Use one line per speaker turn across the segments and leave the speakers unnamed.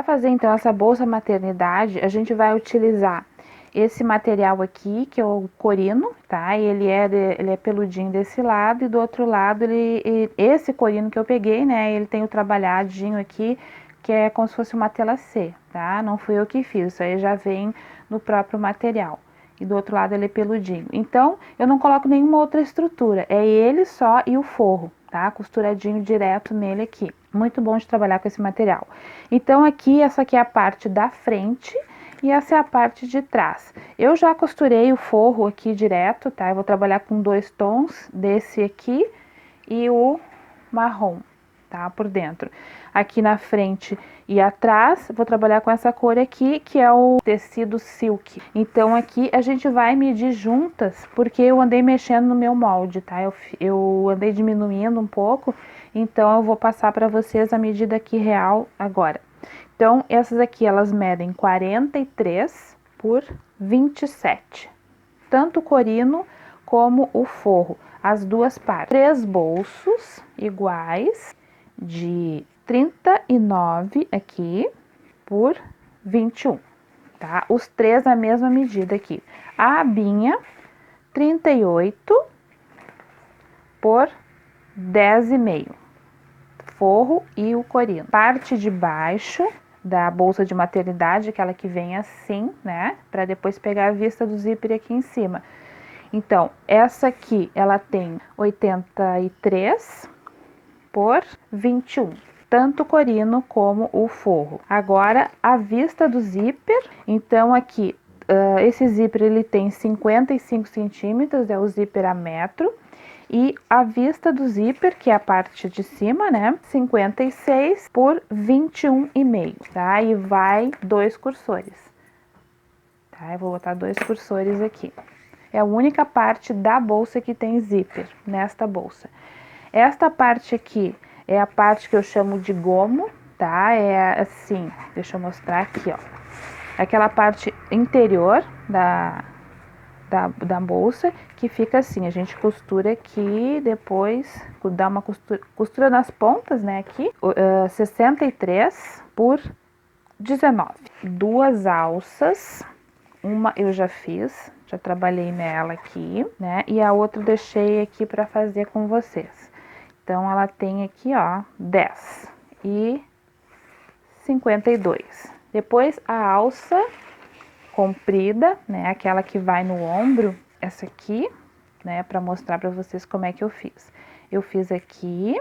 Para fazer então essa bolsa maternidade, a gente vai utilizar esse material aqui, que é o corino, tá? Ele é peludinho desse lado e do outro lado esse corino que eu peguei, né? Ele tem o trabalhadinho aqui, que é como se fosse uma tela C, tá? Não fui eu que fiz, isso aí já vem no próprio material. E do outro lado ele é peludinho. Então, eu não coloco nenhuma outra estrutura, é ele só e o forro, tá? Costuradinho direto nele aqui. Muito bom de trabalhar com esse material. Então, aqui, essa aqui é a parte da frente e essa é a parte de trás. Eu já costurei o forro aqui direto, tá? Eu vou trabalhar com 2 tons, desse aqui e o marrom, tá? Por dentro. Aqui na frente e atrás, vou trabalhar com essa cor aqui, que é o tecido silk. Então, aqui a gente vai medir juntas, porque eu andei mexendo no meu molde, tá? Eu andei diminuindo um pouco, então eu vou passar para vocês a medida aqui real agora. Então, essas aqui, elas medem 43 por 27. Tanto o corino como o forro, as duas partes. 3 bolsos iguais de 39 aqui por 21, tá? Os 3 a mesma medida aqui. A abinha, 38 por 10,5. Forro e o corino. Parte de baixo da bolsa de maternidade, aquela que vem assim, né? Para depois pegar a vista do zíper aqui em cima. Então, essa aqui, ela tem 83 por 21. Tanto o corino como o forro. Agora, a vista do zíper. Então, aqui, esse zíper, ele tem 55 centímetros, é o zíper a metro. E a vista do zíper, que é a parte de cima, né? 56 por 21,5, tá? E vai 2 cursores, tá? Eu vou botar 2 cursores aqui. É a única parte da bolsa que tem zíper, nesta bolsa. Esta parte aqui é a parte que eu chamo de gomo, tá? É assim, deixa eu mostrar aqui, ó. Aquela parte interior da bolsa, que fica assim, a gente costura aqui, depois dá uma costura nas pontas, né, aqui, 63 por 19. 2 alças, uma eu já fiz, já trabalhei nela aqui, né, e a outra eu deixei aqui para fazer com vocês. Então, ela tem aqui, ó, 10 e 52. Depois, a alça comprida, né, aquela que vai no ombro, essa aqui, né, para mostrar para vocês como é que eu fiz. Eu fiz aqui,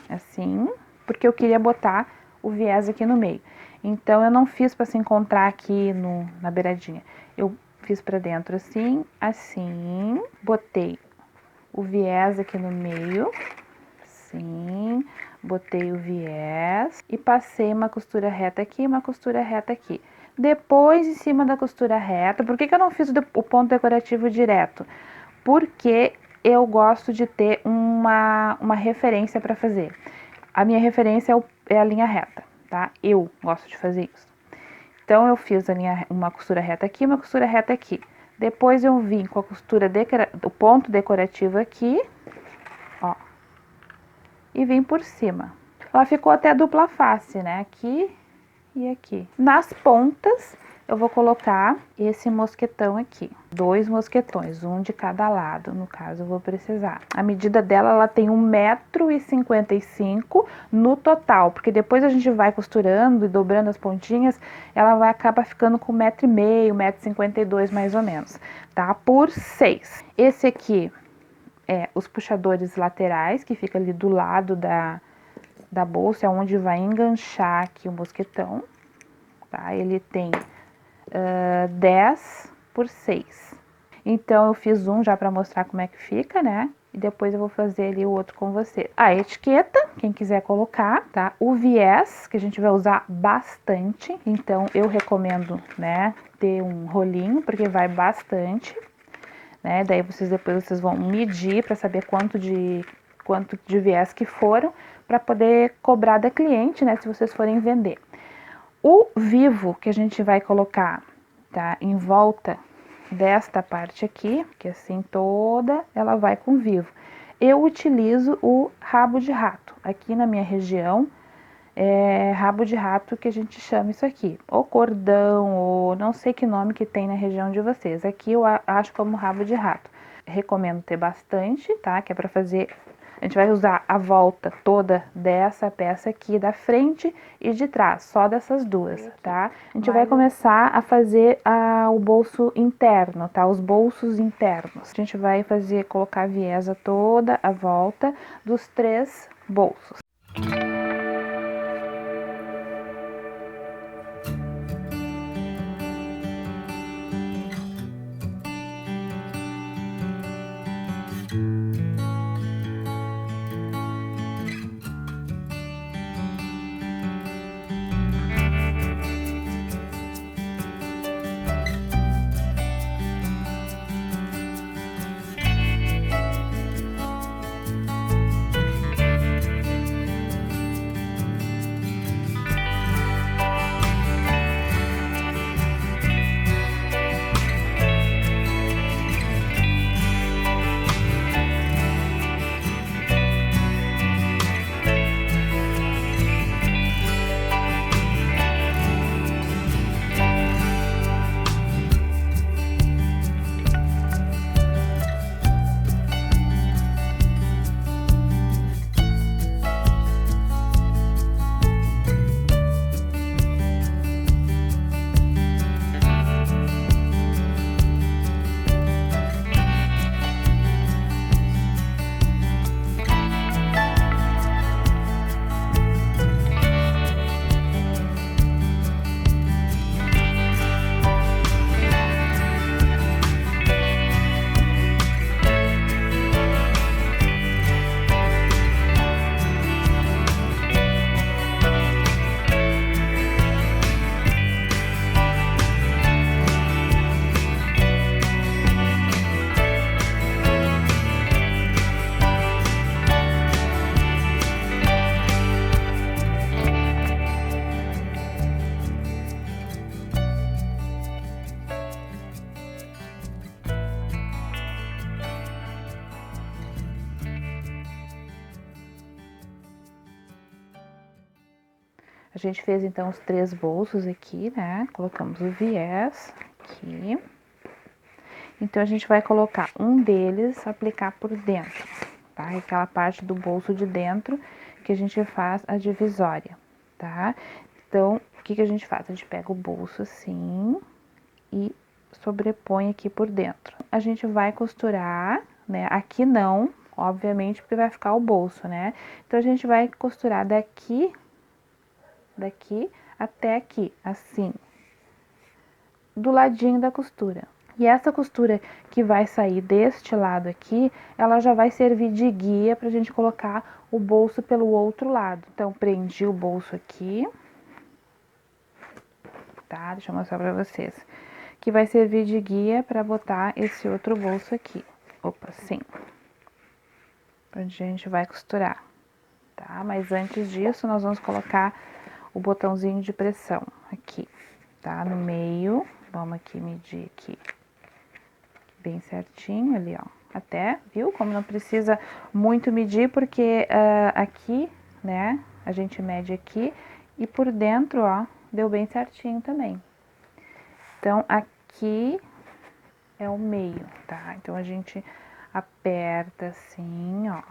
assim, porque eu queria botar o viés aqui no meio. Então, eu não fiz para se encontrar aqui na beiradinha. Eu fiz para dentro assim, assim, botei o viés aqui no meio, assim, botei o viés e passei uma costura reta aqui, uma costura reta aqui. Depois, em cima da costura reta, por que eu não fiz o ponto decorativo direto? Porque eu gosto de ter uma referência para fazer. A minha referência é a linha reta, tá? Eu gosto de fazer isso. Então, eu fiz uma costura reta aqui, uma costura reta aqui. Depois, eu vim com a costura, o ponto decorativo aqui, ó, e vim por cima. Ela ficou até dupla face, né? Aqui e aqui. Nas pontas, eu vou colocar esse mosquetão aqui. 2 mosquetões, um de cada lado, no caso eu vou precisar. A medida dela, ela tem 1,55 m no total, porque depois a gente vai costurando e dobrando as pontinhas, ela vai acabar ficando com 1,5 m, 1,52 m mais ou menos, tá? Por 6. Esse aqui é os puxadores laterais, que fica ali do lado da bolsa, é onde vai enganchar aqui o mosquetão, tá? Ele tem 10 por 6. Então, eu fiz um já para mostrar como é que fica, né? E depois eu vou fazer ali o outro com você. A etiqueta, quem quiser colocar, tá? O viés, que a gente vai usar bastante. Então, eu recomendo, né, ter um rolinho, porque vai bastante, né? Daí, depois vocês vão medir para saber quanto de viés que foram, para poder cobrar da cliente, né, se vocês forem vender. O vivo que a gente vai colocar, tá, em volta desta parte aqui, que assim toda ela vai com vivo. Eu utilizo o rabo de rato. Aqui na minha região rabo de rato que a gente chama isso aqui, ou cordão, ou não sei que nome que tem na região de vocês. Aqui eu acho como rabo de rato. Recomendo ter bastante, tá? Que é para fazer. A gente vai usar a volta toda dessa peça aqui da frente e de trás, só dessas duas, tá? A gente vai começar a fazer o bolso interno, tá? Os bolsos internos. A gente vai colocar a viesa toda a volta dos 3 bolsos. A gente fez então os 3 bolsos aqui, né? Colocamos o viés aqui. Então, a gente vai colocar um deles, aplicar por dentro, tá? Aquela parte do bolso de dentro que a gente faz a divisória, tá? Então, o que a gente faz? A gente pega o bolso assim e sobrepõe aqui por dentro. A gente vai costurar, né? Aqui não, obviamente, porque vai ficar o bolso, né? Então, a gente vai costurar daqui até aqui, assim, do ladinho da costura. E essa costura que vai sair deste lado aqui, ela já vai servir de guia pra gente colocar o bolso pelo outro lado. Então, prendi o bolso aqui, tá? Deixa eu mostrar pra vocês. Que vai servir de guia pra botar esse outro bolso aqui. Opa, sim. Onde a gente vai costurar, tá? Mas antes disso, nós vamos colocar o botãozinho de pressão aqui, tá? No meio, vamos aqui medir aqui bem certinho ali, ó. Até, viu? Como não precisa muito medir, porque aqui, né, a gente mede aqui e por dentro, ó, deu bem certinho também. Então, aqui é o meio, tá? Então, a gente aperta assim, ó,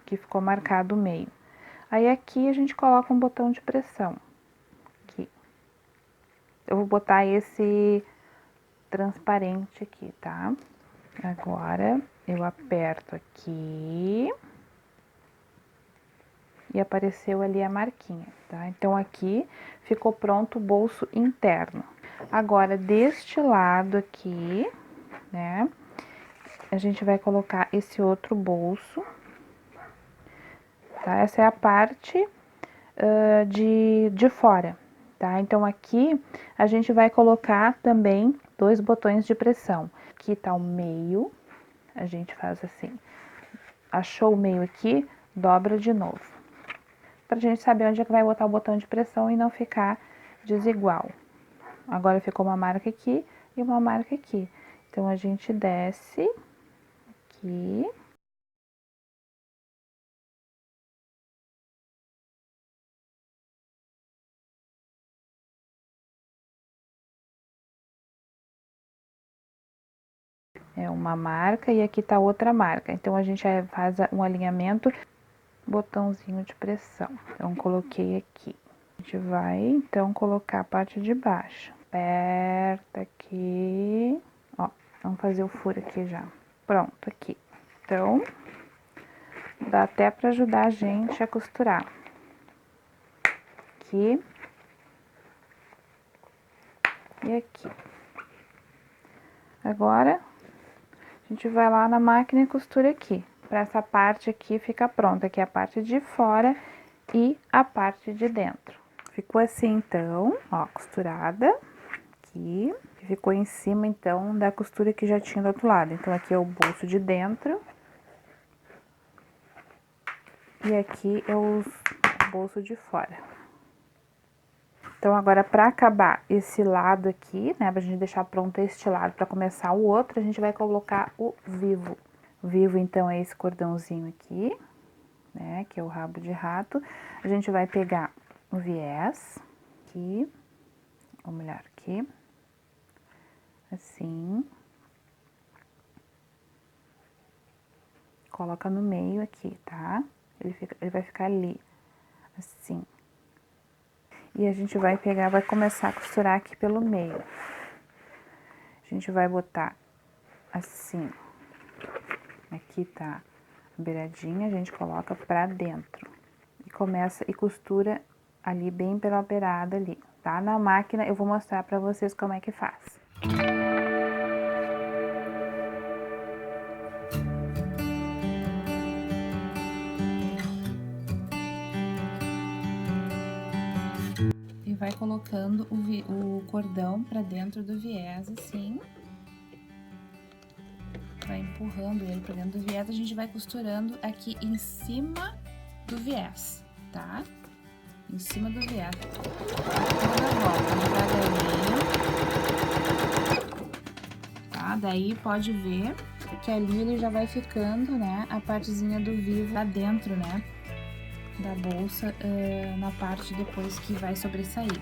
que ficou marcado o meio. Aí, aqui a gente coloca um botão de pressão. Aqui. Eu vou botar esse transparente aqui, tá? Agora, eu aperto aqui e apareceu ali a marquinha, tá? Então, aqui ficou pronto o bolso interno. Agora, deste lado aqui, né, a gente vai colocar esse outro bolso, tá? Essa é a parte de fora, tá? Então, aqui a gente vai colocar também 2 botões de pressão. Aqui tá o meio, a gente faz assim, achou o meio aqui, dobra de novo. Pra gente saber onde é que vai botar o botão de pressão e não ficar desigual. Agora ficou uma marca aqui e uma marca aqui. Então, a gente desce aqui. é uma marca e aqui tá outra marca. Então, a gente faz um alinhamento, botãozinho de pressão. Então, coloquei aqui. A gente vai, então, colocar a parte de baixo. Aperta aqui, ó, vamos fazer o furo aqui já. Pronto, aqui. Então, dá até pra ajudar a gente a costurar. Aqui. E aqui. Agora, a gente vai lá na máquina e costura aqui. Pra essa parte aqui ficar pronta, que é a parte de fora e a parte de dentro. Ficou assim, então, ó, costurada. Aqui. Ficou em cima, então, da costura que já tinha do outro lado. Então, aqui é o bolso de dentro. E aqui é o bolso de fora. Então, agora, pra acabar esse lado aqui, né, pra gente deixar pronto este lado pra começar o outro, a gente vai colocar o vivo. O vivo, então, é esse cordãozinho aqui, né, que é o rabo de rato. A gente vai pegar o viés, aqui, vamos olhar aqui, assim. Coloca no meio aqui, tá? Ele vai ficar ali, assim. E a gente vai pegar, vai começar a costurar aqui pelo meio. A gente vai botar assim. Aqui tá a beiradinha, a gente coloca pra dentro. E começa e costura ali bem pela beirada ali, tá? Na máquina eu vou mostrar pra vocês como é que faz. E vai colocando o cordão pra dentro do viés, assim. Vai empurrando ele pra dentro do viés, a gente vai costurando aqui em cima do viés, tá? Em cima do viés. Toda a volta, devagarinho. Tá? Daí pode ver que ali ele já vai ficando, né? A partezinha do vivo lá dentro, né? Da bolsa, na parte depois que vai sobressair.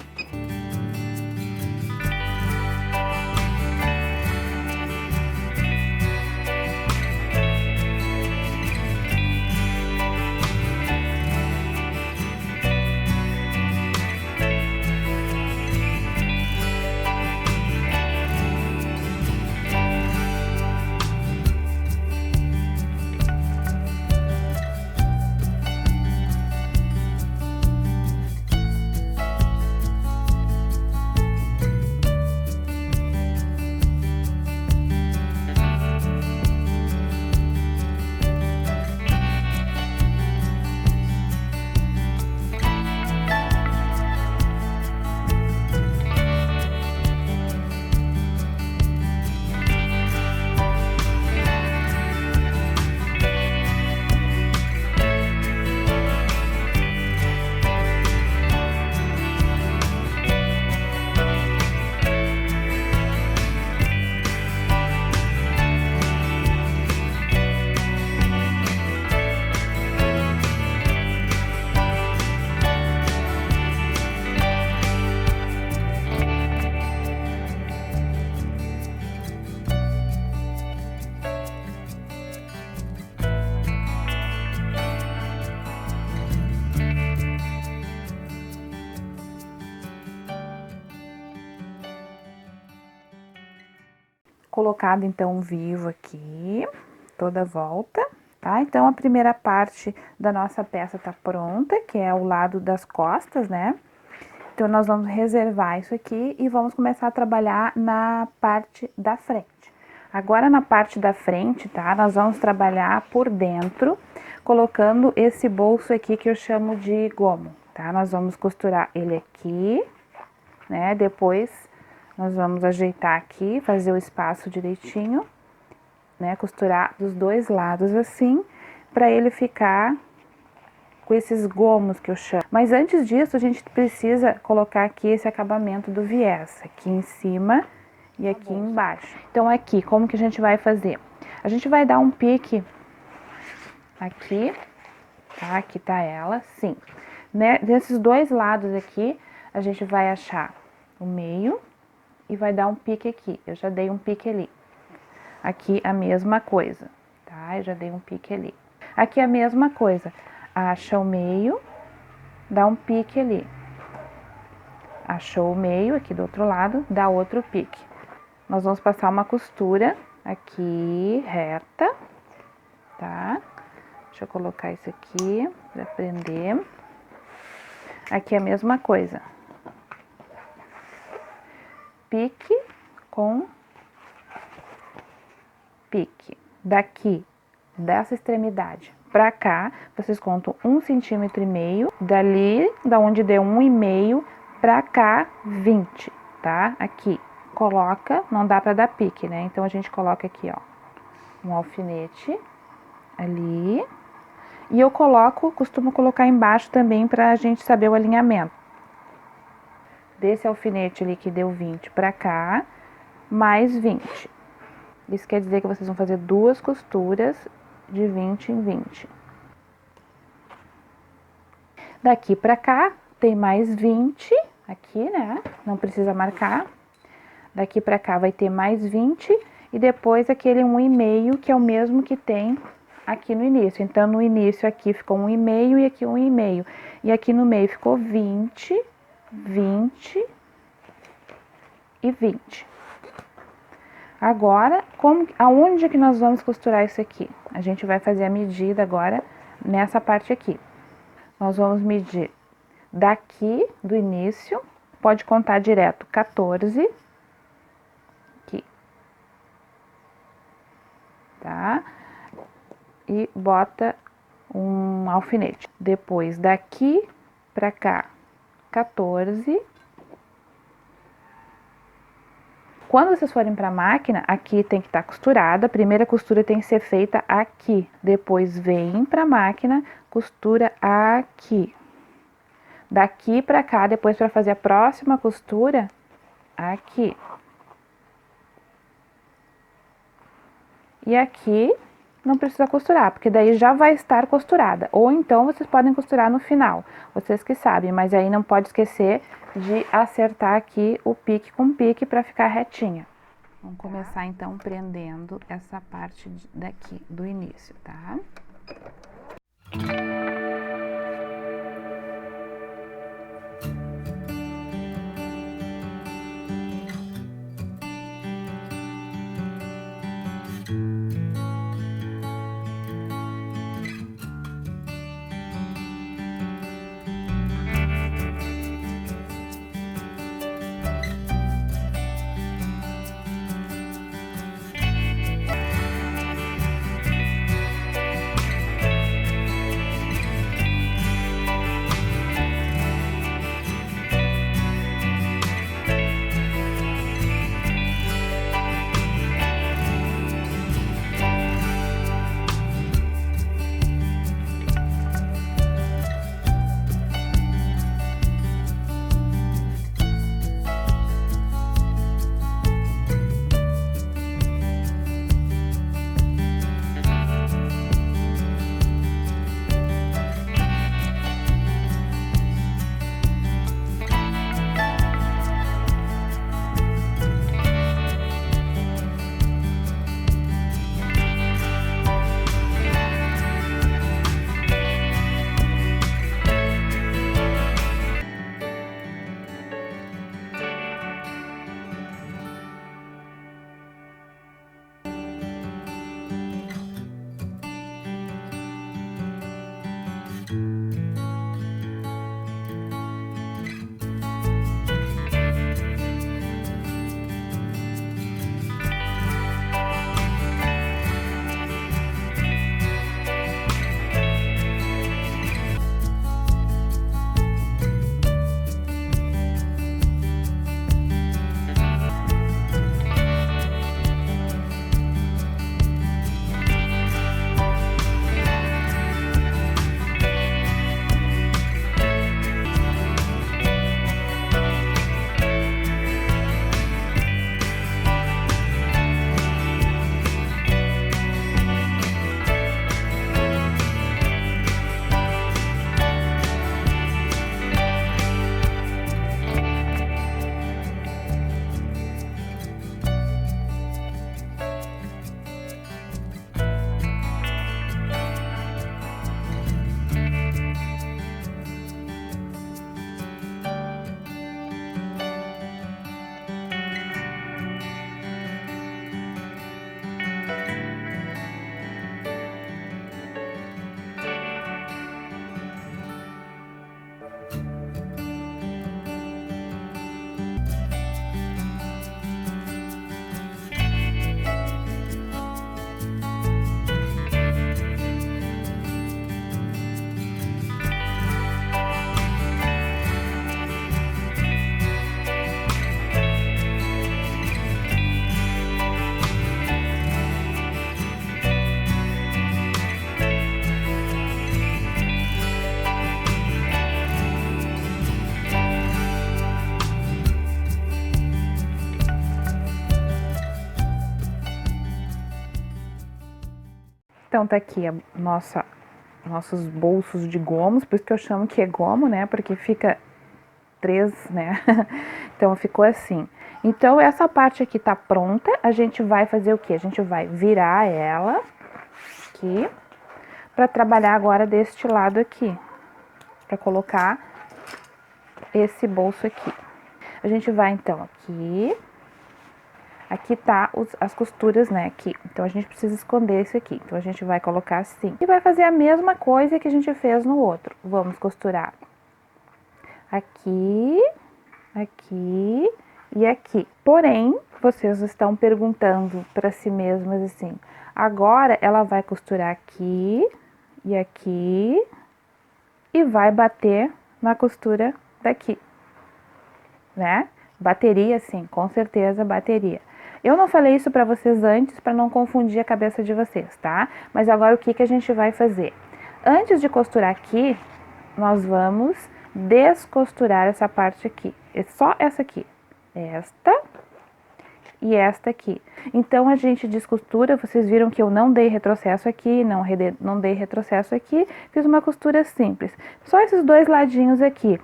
Colocado então vivo aqui, toda a volta, tá? Então, a primeira parte da nossa peça tá pronta, que é o lado das costas, né? Então, nós vamos reservar isso aqui e vamos começar a trabalhar na parte da frente. Agora, na parte da frente, tá? Nós vamos trabalhar por dentro, colocando esse bolso aqui que eu chamo de gomo, tá? Nós vamos costurar ele aqui, né? Depois, nós vamos ajeitar aqui, fazer o espaço direitinho, né? Costurar dos dois lados assim, para ele ficar com esses gomos que eu chamo. Mas antes disso, a gente precisa colocar aqui esse acabamento do viés, aqui em cima e aqui embaixo. Então, aqui, como que a gente vai fazer? A gente vai dar um pique aqui, tá? Aqui tá ela, sim. Né? Desses dois lados aqui, a gente vai achar o meio e vai dar um pique aqui. Eu já dei um pique ali. Aqui a mesma coisa, tá? Eu já dei um pique ali. Aqui a mesma coisa, acha o meio, dá um pique ali. Achou o meio aqui do outro lado, dá outro pique. Nós vamos passar uma costura aqui reta, tá? Deixa eu colocar isso aqui para prender. Aqui a mesma coisa. Pique com pique. Daqui, dessa extremidade pra cá, vocês contam 1,5 cm. Dali, da onde deu 1,5 pra cá, 20, tá? Aqui, coloca, não dá pra dar pique, né? Então, a gente coloca aqui, ó, um alfinete ali. E eu costumo colocar embaixo também pra gente saber o alinhamento. Desse alfinete ali que deu 20 pra cá, mais 20. Isso quer dizer que vocês vão fazer 2 costuras de 20 em 20. Daqui pra cá, tem mais 20 aqui, né? Não precisa marcar. Daqui pra cá vai ter mais 20 e depois aquele 1,5 que é o mesmo que tem aqui no início. Então, no início aqui ficou 1,5 e aqui 1,5. E aqui no meio ficou 20, 20 e 20. Agora, aonde que nós vamos costurar isso aqui? A gente vai fazer a medida agora nessa parte aqui. Nós vamos medir daqui do início, pode contar direto 14, aqui, tá? E bota um alfinete. Depois daqui pra cá, 14. Quando vocês forem para a máquina, aqui tem que estar costurada. A primeira costura tem que ser feita aqui. Depois vem para a máquina, costura aqui. Daqui para cá, depois para fazer a próxima costura, aqui. E aqui não precisa costurar, porque daí já vai estar costurada. Ou então vocês podem costurar no final, vocês que sabem, mas aí não pode esquecer de acertar aqui o pique com pique para ficar retinha. Vamos começar então prendendo essa parte daqui do início, tá? Então tá aqui a nossos bolsos de gomos, por isso que eu chamo que é gomo, né? Porque fica 3, né? Então ficou assim. Então essa parte aqui tá pronta, a gente vai fazer o que? A gente vai virar ela aqui para trabalhar agora deste lado aqui, para colocar esse bolso aqui. A gente vai então aqui tá as costuras, né, aqui. Então a gente precisa esconder esse aqui. Então a gente vai colocar assim e vai fazer a mesma coisa que a gente fez no outro. Vamos costurar aqui, aqui e aqui. Porém, vocês estão perguntando para si mesmas assim: agora ela vai costurar aqui e aqui e vai bater na costura daqui, né? Bateria, sim, com certeza bateria. Eu não falei isso para vocês antes para não confundir a cabeça de vocês, tá? Mas agora o que a gente vai fazer? Antes de costurar aqui, nós vamos descosturar essa parte aqui. É só essa aqui. Esta e esta aqui. Então a gente descostura, vocês viram que eu não dei retrocesso aqui, não dei retrocesso aqui, fiz uma costura simples. Só esses dois ladinhos aqui,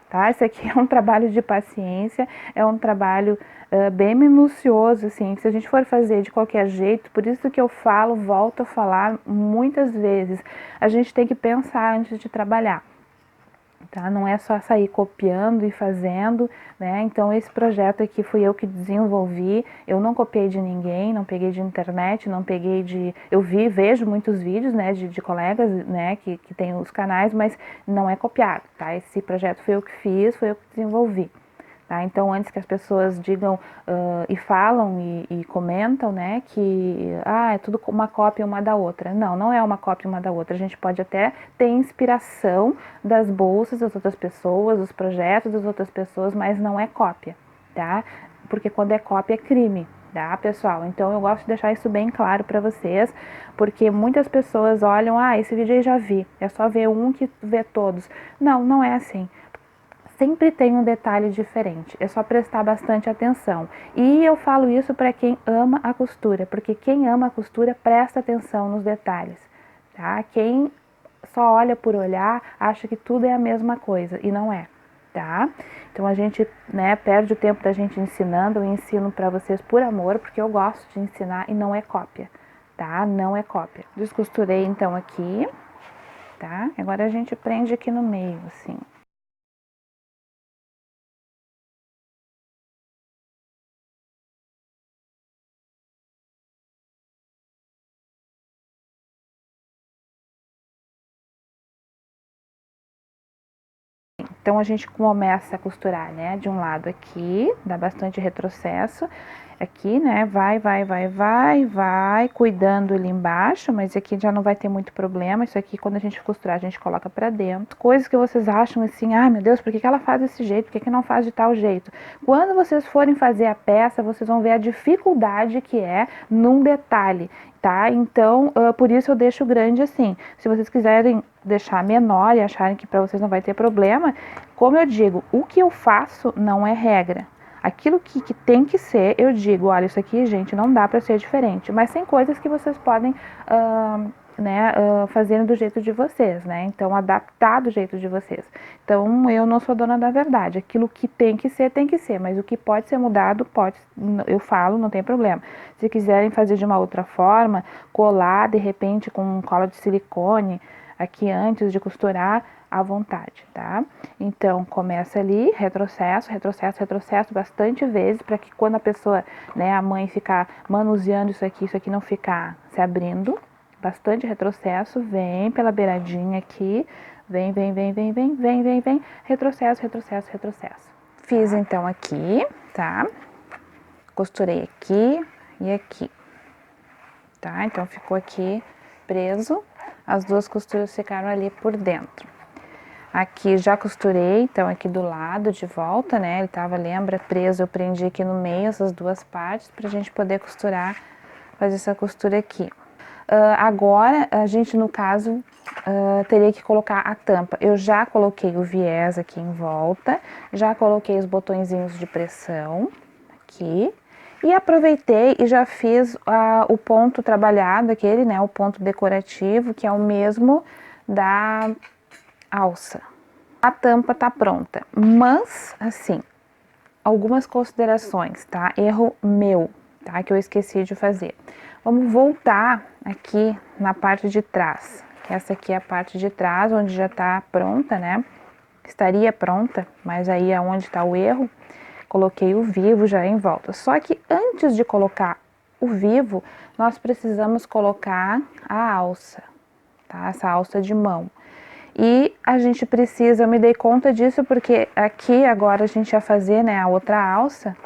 tá? Esse aqui é um trabalho de paciência, é um trabalho bem minucioso, assim, se a gente for fazer de qualquer jeito, por isso que eu falo, volto a falar muitas vezes, a gente tem que pensar antes de trabalhar. Tá? Não é só sair copiando e fazendo, né? Então esse projeto aqui fui eu que desenvolvi, eu não copiei de ninguém, não peguei de internet, não peguei de... Eu vejo muitos vídeos, né, de colegas, né, que tem os canais, mas não é copiado, tá? Esse projeto foi eu que fiz, foi eu que desenvolvi. Tá? Então, antes que as pessoas digam e falam e comentam, né, que é tudo uma cópia uma da outra. Não, não é uma cópia uma da outra. A gente pode até ter inspiração das bolsas das outras pessoas, dos projetos das outras pessoas, mas não é cópia, tá? Porque quando é cópia é crime, tá, pessoal? Então, eu gosto de deixar isso bem claro para vocês, porque muitas pessoas olham, esse vídeo eu já vi, é só ver um que vê todos. Não, não é assim. Sempre tem um detalhe diferente, é só prestar bastante atenção. E eu falo isso para quem ama a costura, porque quem ama a costura presta atenção nos detalhes, tá? Quem só olha por olhar acha que tudo é a mesma coisa e não é, tá? Então a gente, né, perde o tempo da gente ensinando, eu ensino para vocês por amor, porque eu gosto de ensinar e não é cópia, tá? Não é cópia. Descosturei então aqui, tá? Agora a gente prende aqui no meio, assim. Então a gente começa a costurar, né, de um lado aqui, dá bastante retrocesso, aqui, né, vai, cuidando ali embaixo, mas aqui já não vai ter muito problema, isso aqui quando a gente costurar a gente coloca pra dentro. Coisas que vocês acham assim, ai meu Deus, por que ela faz desse jeito, por que não faz de tal jeito? Quando vocês forem fazer a peça, vocês vão ver a dificuldade que é num detalhe, tá? Então, por isso eu deixo grande assim. Se vocês quiserem deixar menor e acharem que para vocês não vai ter problema, como eu digo, o que eu faço não é regra. Aquilo que tem que ser, eu digo, olha, isso aqui, gente, não dá para ser diferente. Mas tem coisas que vocês podem fazer do jeito de vocês, né? Então, adaptar do jeito de vocês. Então, eu não sou dona da verdade. Aquilo que tem que ser, tem que ser. Mas o que pode ser mudado, pode, eu falo, não tem problema. Se quiserem fazer de uma outra forma, colar, de repente, com cola de silicone, aqui antes de costurar, à vontade, tá? Então, começa ali, retrocesso bastante vezes, para que quando a pessoa, né, a mãe ficar manuseando isso aqui não ficar se abrindo, bastante retrocesso, vem pela beiradinha aqui, vem, retrocesso. Fiz então aqui, tá? Costurei aqui e aqui, tá? Então, ficou aqui preso, as duas costuras ficaram ali por dentro. Aqui já costurei, então aqui do lado de volta, né, ele tava, lembra, preso, eu prendi aqui no meio essas duas partes pra gente poder costurar, fazer essa costura aqui. Agora, a gente, no caso, teria que colocar a tampa. Eu já coloquei o viés aqui em volta, já coloquei os botõezinhos de pressão aqui, E aproveitei e já fiz o ponto trabalhado, aquele, né, o ponto decorativo, que é o mesmo da alça. A tampa tá pronta, mas, assim, algumas considerações, tá? Erro meu, tá? Que eu esqueci de fazer. Vamos voltar aqui na parte de trás, que essa aqui é a parte de trás, onde já tá pronta, né? Estaria pronta, mas aí é onde tá o erro. Coloquei o vivo já em volta. Só que antes de colocar o vivo, nós precisamos colocar a alça, tá? Essa alça de mão. E a gente precisa, eu me dei conta disso porque aqui agora a gente ia fazer, né, a outra alça,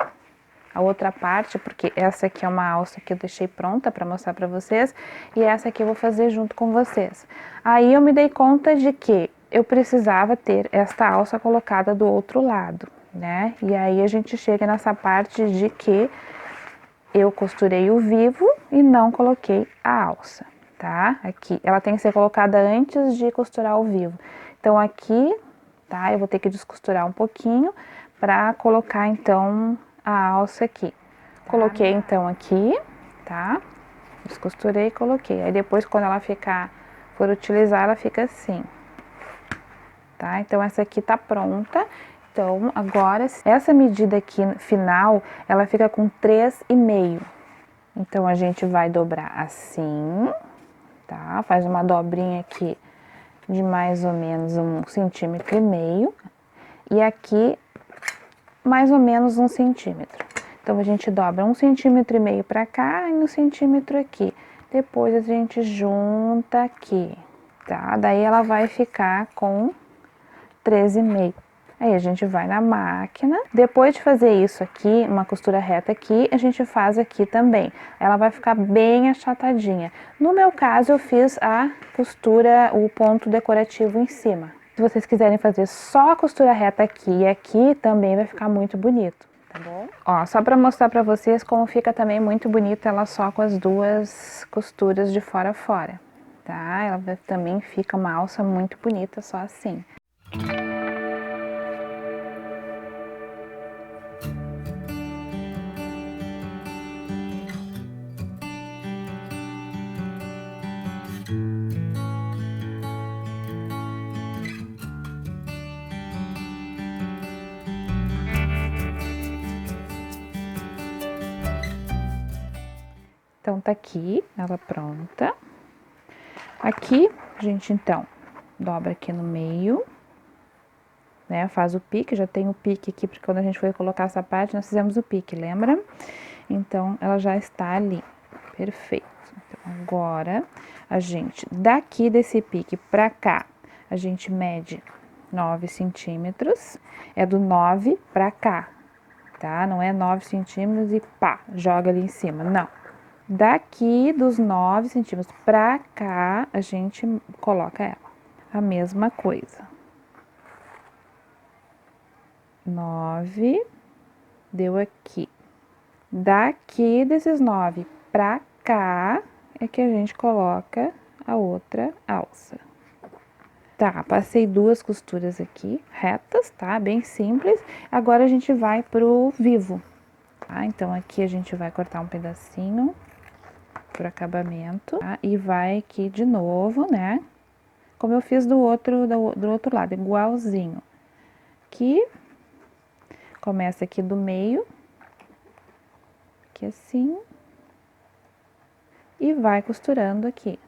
a outra parte, porque essa aqui é uma alça que eu deixei pronta para mostrar para vocês, e essa aqui eu vou fazer junto com vocês. Aí eu me dei conta de que eu precisava ter esta alça colocada do outro lado, né? E aí a gente chega nessa parte de que eu costurei o vivo e não coloquei a alça, tá? Aqui, ela tem que ser colocada antes de costurar o vivo. Então aqui, tá? Eu vou ter que descosturar um pouquinho para colocar então a alça aqui. Coloquei então aqui, tá? Descosturei e coloquei. Aí depois quando ela for utilizar, ela fica assim, tá? Então essa aqui tá pronta. Então agora essa medida aqui final, ela fica com 3,5. Então a gente vai dobrar assim, tá? Faz uma dobrinha aqui de mais ou menos 1,5 centímetro. E aqui mais ou menos 1 centímetro. Então a gente dobra 1,5 centímetro para cá e 1 centímetro aqui. Depois a gente junta aqui, tá? Daí ela vai ficar com 13,5. Aí a gente vai na máquina. Depois de fazer isso aqui, uma costura reta aqui, a gente faz aqui também. Ela vai ficar bem achatadinha. No meu caso, eu fiz a costura, o ponto decorativo em cima. Se vocês quiserem fazer só a costura reta aqui e aqui, também vai ficar muito bonito, tá bom? Ó, só pra mostrar pra vocês como fica também muito bonito ela só com as duas costuras de fora a fora, tá? Ela também fica uma alça muito bonita só assim. Então, tá aqui, ela pronta. Aqui, a gente, então, dobra aqui no meio, né? Faz o pique, já tem o pique aqui, porque quando a gente foi colocar essa parte, nós fizemos o pique, lembra? Então, ela já está ali, perfeito. Então, agora, a gente, daqui desse pique pra cá, a gente mede 9 centímetros, é do 9 pra cá, tá? Não é 9 centímetros e pá, joga ali em cima, não. Daqui dos 9 centímetros pra cá, a gente coloca ela. A mesma coisa. 9, deu aqui. Daqui desses 9 pra cá, é que a gente coloca a outra alça. Tá, passei 2 costuras aqui, retas, tá? Bem simples. Agora a gente vai pro vivo, tá? Então, aqui a gente vai cortar um pedacinho por acabamento, tá? E vai aqui de novo, né? Como eu fiz do outro lado, igualzinho. Aqui, começa aqui do meio, aqui assim, e vai costurando aqui,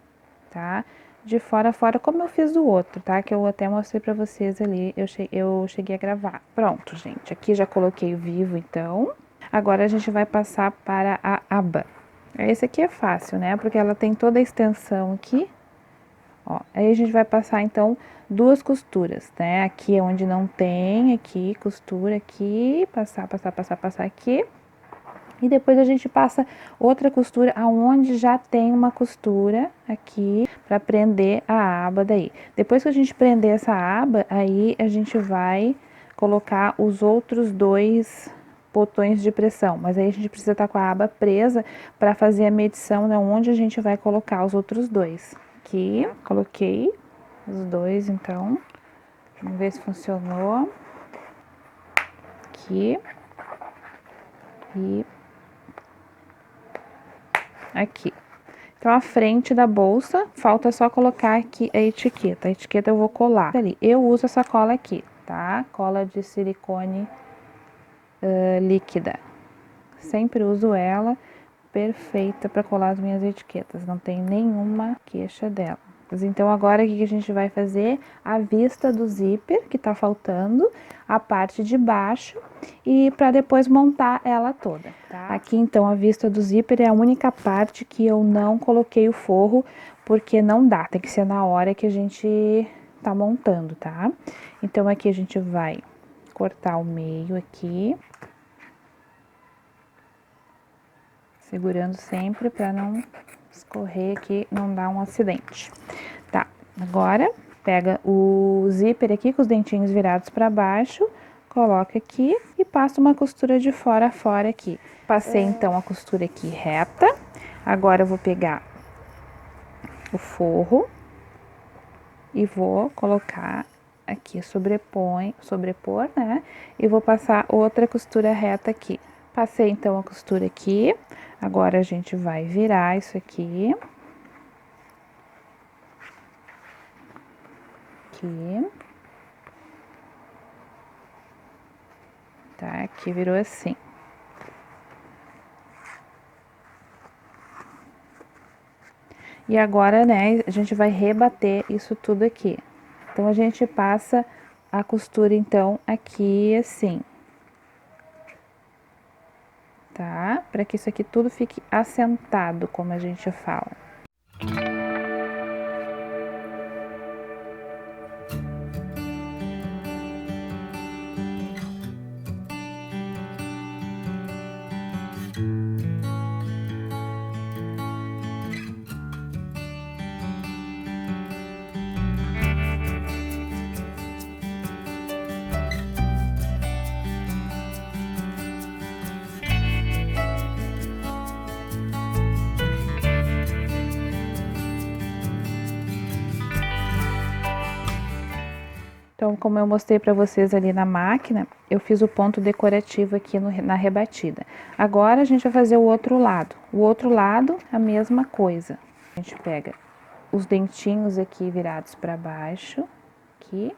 tá? De fora a fora, como eu fiz do outro, tá? Que eu até mostrei pra vocês ali, eu cheguei a gravar. Pronto, gente, aqui já coloquei o vivo, então. Agora a gente vai passar para a aba. Esse aqui é fácil, né? Porque ela tem toda a extensão aqui. Ó, aí a gente vai passar, então, 2 costuras, né? Aqui é onde não tem, aqui, costura aqui, passar aqui. E depois a gente passa outra costura aonde já tem uma costura aqui para prender a aba daí. Depois que a gente prender essa aba, aí a gente vai colocar os outros 2 botões de pressão, mas aí a gente precisa estar com a aba presa para fazer a medição de onde a gente vai colocar os outros 2. Aqui, coloquei os 2, então, vamos ver se funcionou. Aqui e aqui. Então, a frente da bolsa, falta só colocar aqui a etiqueta. A etiqueta eu vou colar ali. Eu uso essa cola aqui, tá? Cola de silicone líquida. Sempre uso ela, perfeita para colar as minhas etiquetas. Não tem nenhuma queixa dela. Então, agora o que a gente vai fazer? A vista do zíper, que tá faltando, a parte de baixo, e para depois montar ela toda, tá? Aqui, então, a vista do zíper é a única parte que eu não coloquei o forro, porque não dá, tem que ser na hora que a gente tá montando, tá? Então, aqui a gente vai cortar o meio aqui, segurando sempre para não escorrer aqui, não dar um acidente. Tá, agora pega o zíper aqui com os dentinhos virados para baixo, coloca aqui e passa uma costura de fora a fora aqui. Passei então a costura aqui reta. Agora eu vou pegar o forro e vou colocar aqui, sobrepor, né? E vou passar outra costura reta aqui. Passei então a costura aqui. Agora a gente vai virar isso aqui. Aqui. Tá, aqui virou assim. E agora, né, a gente vai rebater isso tudo aqui. Então, a gente passa a costura, então, aqui assim. Tá? Para que isso aqui tudo fique assentado, como a gente fala. Então, como eu mostrei para vocês ali na máquina, eu fiz o ponto decorativo aqui na rebatida. Agora, a gente vai fazer o outro lado. O outro lado, a mesma coisa. A gente pega os dentinhos aqui virados para baixo, aqui.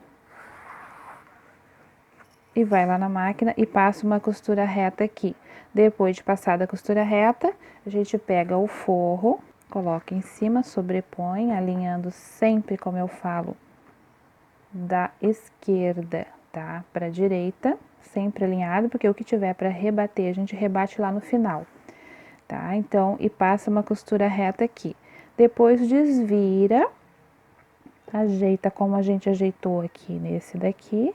E vai lá na máquina e passa uma costura reta aqui. Depois de passada a costura reta, a gente pega o forro, coloca em cima, sobrepõe, alinhando sempre, como eu falo, da esquerda, tá? Para direita, sempre alinhado, porque o que tiver para rebater, a gente rebate lá no final, tá? Então, e passa uma costura reta aqui. Depois desvira, ajeita como a gente ajeitou aqui nesse daqui,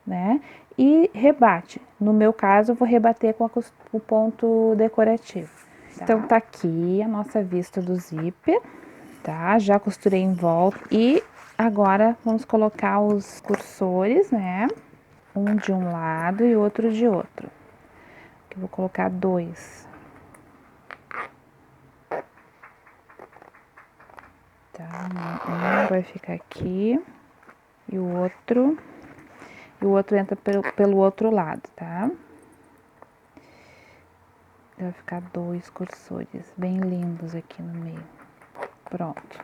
né? E rebate. No meu caso, eu vou rebater com o ponto decorativo. Tá. Então, tá aqui a nossa vista do zíper, tá? Já costurei em volta e agora vamos colocar os cursores, né? Um de um lado e outro de outro. Aqui eu vou colocar dois. Tá? Um vai ficar aqui e o outro entra pelo outro lado, tá? Vai ficar dois cursores bem lindos aqui no meio. Pronto.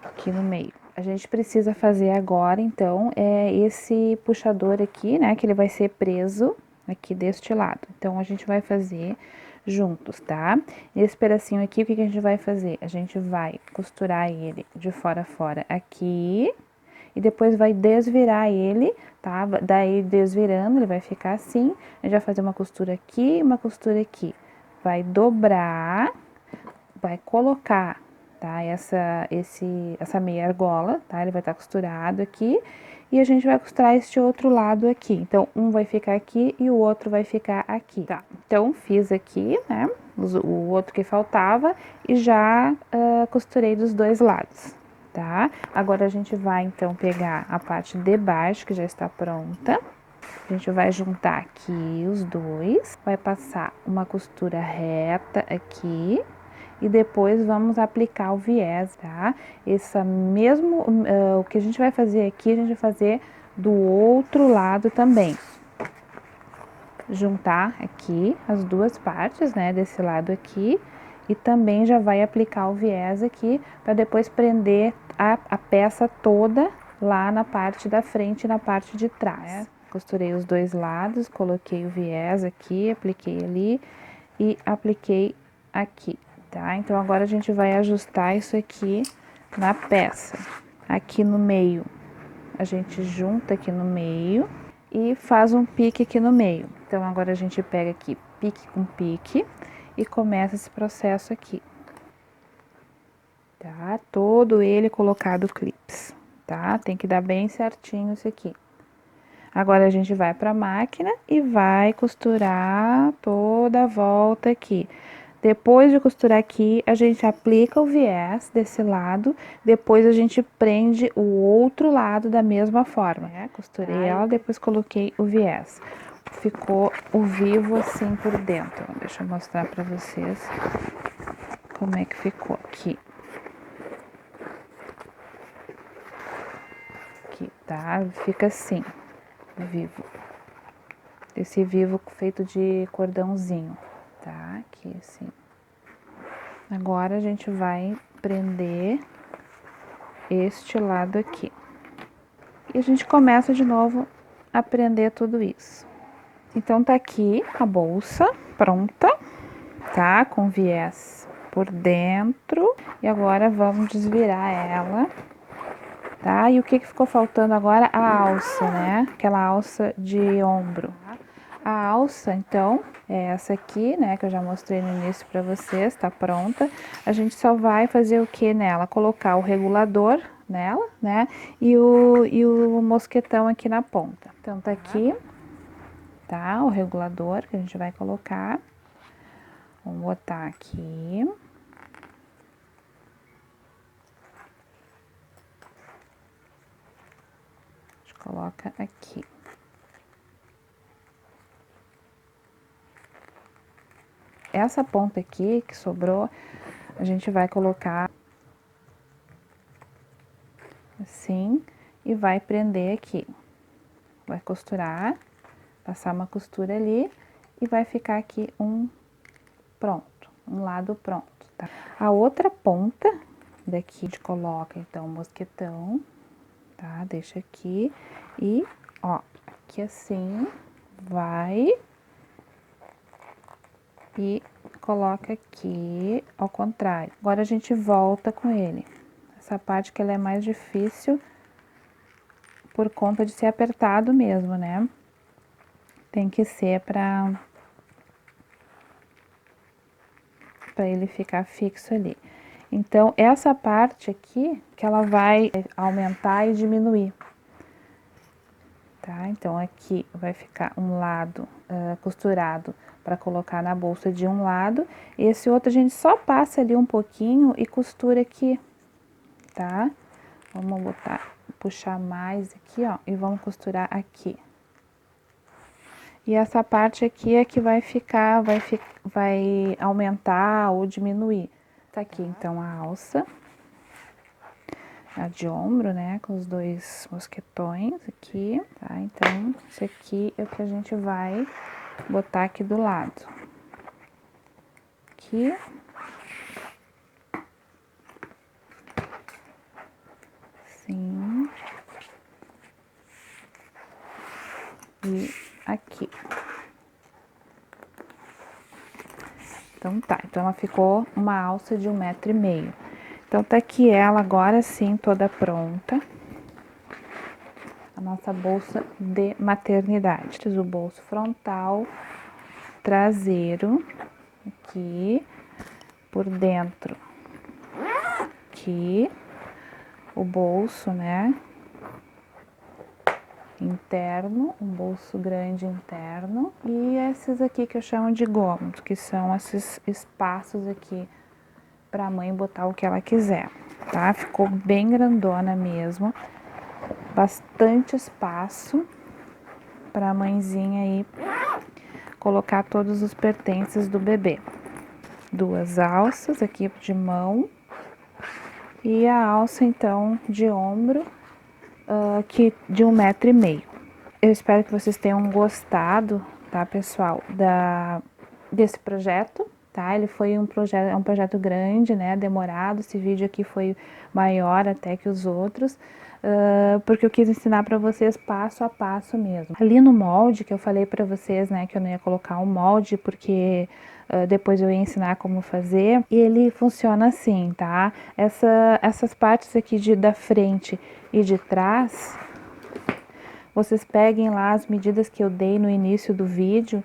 Aqui no meio. A gente precisa fazer agora, então, esse puxador aqui, né? Que ele vai ser preso aqui deste lado. Então, a gente vai fazer juntos, tá? Esse pedacinho aqui, o que a gente vai fazer? A gente vai costurar ele de fora a fora aqui. E depois vai desvirar ele, tá? Daí, desvirando, ele vai ficar assim. A gente vai fazer uma costura aqui e uma costura aqui. Vai dobrar, vai colocar, tá? Essa meia argola, tá? Ele vai estar costurado aqui. E a gente vai costurar este outro lado aqui. Então, um vai ficar aqui e o outro vai ficar aqui, tá? Então, fiz aqui, né? O outro que faltava e já costurei dos dois lados. Tá? Agora, a gente vai, então, pegar a parte de baixo, que já está pronta. A gente vai juntar aqui os dois, vai passar uma costura reta aqui e depois vamos aplicar o viés, tá? O que a gente vai fazer aqui, a gente vai fazer do outro lado também. juntar aqui as duas partes, né, desse lado aqui, e também já vai aplicar o viés aqui para depois prender a peça toda lá na parte da frente e na parte de trás. Costurei os dois lados, coloquei o viés aqui, apliquei ali e apliquei aqui, tá? Então agora a gente vai ajustar isso aqui na peça. Aqui no meio, a gente junta aqui no meio e faz um pique aqui no meio. Então agora a gente pega aqui pique com pique e começa esse processo aqui, tá? Todo ele colocado clips, tá? Tem que dar bem certinho isso aqui. Agora a gente vai para a máquina e vai costurar toda a volta aqui. Depois de costurar aqui, a gente aplica o viés desse lado, depois a gente prende o outro lado da mesma forma, né? Costurei ela, depois coloquei o viés. Ficou o vivo assim por dentro. Deixa eu mostrar para vocês como é que ficou aqui. Aqui, tá? Fica assim, vivo. Esse vivo feito de cordãozinho, tá? Aqui assim. Agora a gente vai prender este lado aqui. E a gente começa de novo a prender tudo isso. Então tá aqui a bolsa pronta, tá? Com viés por dentro. E agora vamos desvirar ela, tá? E o que ficou faltando agora? A alça, né? Aquela alça de ombro. A alça, então, é essa aqui, né, que eu já mostrei no início para vocês, tá pronta. A gente só vai fazer o que nela? Colocar o regulador nela, né, e o mosquetão aqui na ponta. Então, tá aqui, tá, o regulador que a gente vai colocar. Vamos botar aqui. A gente coloca aqui. Essa ponta aqui que sobrou, a gente vai colocar assim e vai prender aqui. Vai costurar, passar uma costura ali e vai ficar aqui um lado pronto, tá? A outra ponta daqui a gente coloca então o mosquetão, tá? Deixa aqui e ó, aqui assim vai e coloca aqui ao contrário. Agora a gente volta com ele. Essa parte que ela é mais difícil por conta de ser apertado mesmo, né? Tem que ser para ele ficar fixo ali. Então, essa parte aqui que ela vai aumentar e diminuir. Tá? Então, aqui vai ficar um lado costurado para colocar na bolsa de um lado. Esse outro a gente só passa ali um pouquinho e costura aqui, tá? Vamos botar, puxar mais aqui, ó, e vamos costurar aqui. E essa parte aqui é que vai ficar, vai aumentar ou diminuir. Tá aqui, então, a alça. A de ombro, né, com os dois mosquetões aqui, tá? Então, esse aqui é o que a gente vai botar aqui do lado. Aqui. Assim. E aqui. Então, tá. Então, ela ficou uma alça de 1,5 m. Então, tá aqui ela agora sim, toda pronta. A nossa bolsa de maternidade. O bolso frontal, traseiro, aqui, por dentro, aqui, o bolso, né, interno, um bolso grande interno, e esses aqui que eu chamo de gomos, que são esses espaços aqui para a mãe botar o que ela quiser, tá? Ficou bem grandona mesmo, bastante espaço para a mãezinha aí colocar todos os pertences do bebê. Duas alças aqui de mão e a alça então de ombro, que de 1,5 m. Eu espero que vocês tenham gostado tá, pessoal, desse projeto, tá? Ele foi um projeto grande, né, demorado. Esse vídeo aqui foi maior até que os outros, porque eu quis ensinar para vocês passo a passo mesmo. Ali no molde que eu falei para vocês, né, que eu não ia colocar um molde porque depois eu ia ensinar como fazer, e ele funciona assim, tá? Essas partes aqui da frente e de trás, vocês peguem lá as medidas que eu dei no início do vídeo,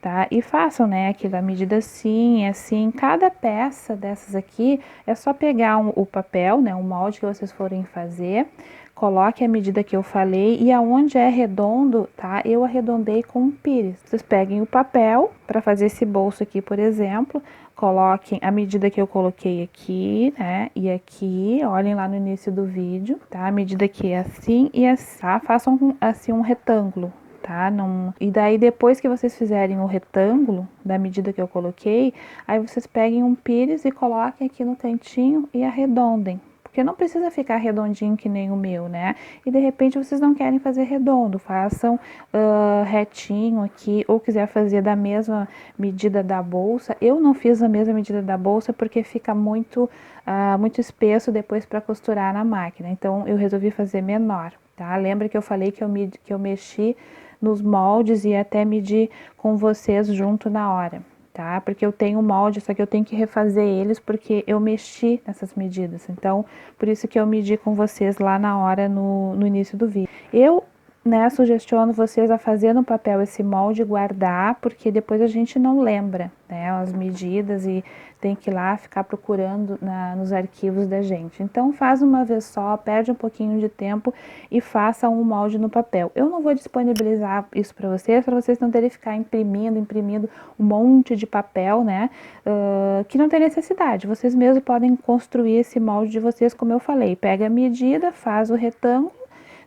tá? E façam, né, aqui da medida assim, cada peça dessas aqui é só pegar o papel, né, o molde que vocês forem fazer, coloque a medida que eu falei e aonde é redondo, tá? Eu arredondei com um pires. Vocês peguem o papel para fazer esse bolso aqui, por exemplo, coloquem a medida que eu coloquei aqui, né? E aqui, olhem lá no início do vídeo, tá? A medida aqui é assim e assim, tá? Façam assim um retângulo, tá? Não... E daí depois que vocês fizerem o retângulo da medida que eu coloquei, aí vocês peguem um pires e coloquem aqui no cantinho e arredondem. Porque não precisa ficar redondinho que nem o meu, né? E de repente vocês não querem fazer redondo, façam retinho aqui, ou quiser fazer da mesma medida da bolsa. Eu não fiz a mesma medida da bolsa porque fica muito espesso depois para costurar na máquina. Então eu resolvi fazer menor, tá? Lembra que eu falei que eu mexi nos moldes e até medir com vocês junto na hora, tá? Porque eu tenho molde, só que eu tenho que refazer eles porque eu mexi nessas medidas. Então, por isso que eu medi com vocês lá na hora no início do vídeo. Eu, né, sugestiono vocês a fazer no papel esse molde e guardar, porque depois a gente não lembra, né, as medidas e tem que ir lá ficar procurando nos arquivos da gente. Então faz uma vez só, perde um pouquinho de tempo e faça um molde no papel. Eu não vou disponibilizar isso para vocês não terem que ficar imprimindo um monte de papel, né, que não tem necessidade. Vocês mesmos podem construir esse molde de vocês, como eu falei. Pega a medida, faz o retângulo,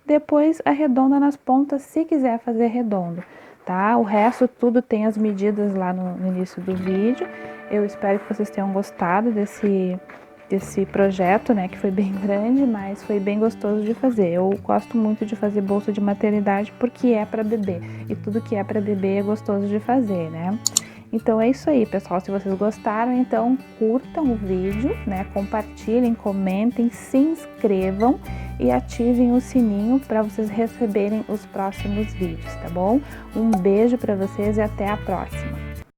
depois arredonda nas pontas se quiser fazer redondo, tá? O resto tudo tem as medidas lá no início do vídeo. Eu espero que vocês tenham gostado desse projeto, né, que foi bem grande, mas foi bem gostoso de fazer. Eu gosto muito de fazer bolsa de maternidade porque é para bebê, e tudo que é para bebê é gostoso de fazer, né? Então é isso aí, pessoal. Se vocês gostaram, então curtam o vídeo, né? Compartilhem, comentem, se inscrevam e ativem o sininho para vocês receberem os próximos vídeos, tá bom? Um beijo para vocês e até a próxima!